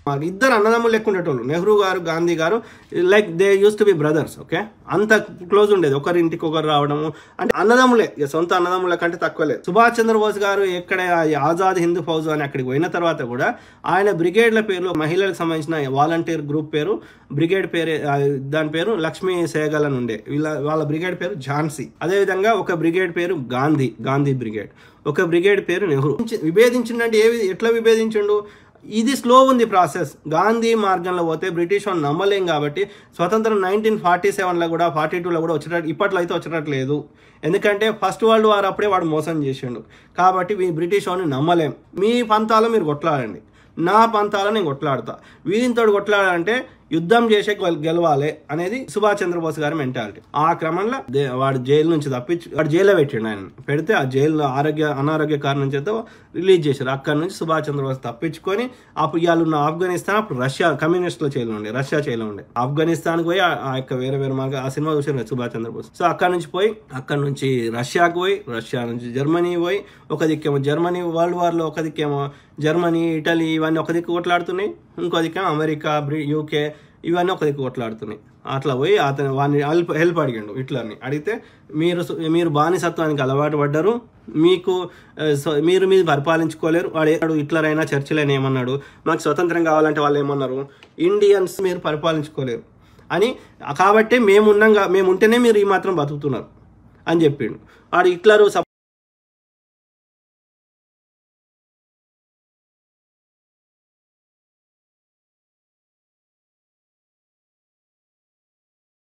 మాకు ఇద్దరు అన్నదమ్ములు లెక్క ఉండేటోళ్ళు, నెహ్రూ గారు గాంధీ గారు, like they use to be brothers. Okay, అంత క్లోజ్ ఉండేది, ఒకరి ఇంటికి ఒకరు రావడము, అంటే అన్నదమ్ములే, సొంత అన్నదమ్ముల కంటే తక్కువ లేదు. సుభాష్ చంద్రబోస్ గారు ఎక్కడ ఆజాద్ హిందూ ఫౌజ్ అని అక్కడికి పోయిన తర్వాత కూడా ఆయన బ్రిగేడ్ల పేర్లు, మహిళలకు సంబంధించిన వాలంటీర్ గ్రూప్ పేరు, బ్రిగేడ్ పేరు, దాని పేరు లక్ష్మీ సేగల్ అని ఉండే, వాళ్ళ బ్రిగేడ్ పేరు ఝాన్సీ. అదేవిధంగా ఒక బ్రిగేడ్ పేరు గాంధీ బ్రిగేడ్, ఒక బ్రిగేడ్ పేరు నెహ్రూ. విభేదించిండే ఎట్లా విభేదించిండు? ఇది స్లో ఉంది ప్రాసెస్. గాంధీ మార్గంలో పోతే బ్రిటిష్ వాళ్ళు నమ్మలేం కాబట్టి స్వతంత్రం 1947లో కూడా 42లో కూడా వచ్చేటట్టు ఇప్పట్లో అయితే వచ్చేటట్లేదు. ఎందుకంటే ఫస్ట్ వరల్డ్ వార్ అప్పుడే వాడు మోసం చేసిండు కాబట్టి బ్రిటిష్ వాళ్ళని నమ్మలేం. మీ పంతాలో మీరు కొట్లాడండి, నా పంతాలో నేను కొట్లాడతా. వీధితో కొట్లాడాలంటే యుద్ధం చేసే గెలవాలి అనేది సుభాష్ చంద్రబోస్ గారి మెంటాలిటీ. ఆ క్రమంలో వాడు జైలు నుంచి వాడు జైల్లో పెట్టిండు. ఆయన పెడితే ఆ జైల్లో అనారోగ్య కారణం చేత రిలీజ్ చేశారు. అక్కడ నుంచి సుభాష్ చంద్రబోస్ తప్పించుకొని అప్పుడు ఇవాళ ఉన్న ఆఫ్ఘనిస్తాన్, అప్పుడు రష్యా కమ్యూనిస్టుల చేతిలో ఉండే, రష్యా చేతిలో ఉండే. ఆఫ్ఘనిస్తాన్కి పోయి ఆ యొక్క వేరే మార్గం, ఆ సినిమా చూసారు కదా సుభాష్ చంద్రబోస్. సో అక్కడ నుంచి రష్యాకు పోయి, రష్యా నుంచి జర్మనీ పోయి, ఒక దిక్కేమో జర్మనీ వరల్డ్ వార్లో, ఒక దిక్కేమో జర్మనీ, ఇటలీ ఇవన్నీ ఒక దిక్కు కొట్లాడుతున్నాయి, ఇంకో దిక్కేమో అమెరికా, యూకే ఇవన్నీ ఒక దిక్కు కొట్లాడుతున్నాయి. అట్లా పోయి అతను వాడిని హెల్ప్ అడిగాడు. హిట్లర్ని అడిగితే మీరు బానిసత్వానికి అలవాటు పడ్డారు, మీరు పరిపాలించుకోలేరు. వాడు హిట్లర్ అయినా చర్చిల్ అయినా ఏమన్నాడు, మాకు స్వతంత్రం కావాలంటే వాళ్ళు ఏమన్నారు, ఇండియన్స్ మీరు పరిపాలించుకోలేరు అని, కాబట్టి మేము ఉంటేనే మీరు ఈ మాత్రం బతుకుతున్నారు అని చెప్పిండు. వాడు హిట్లరు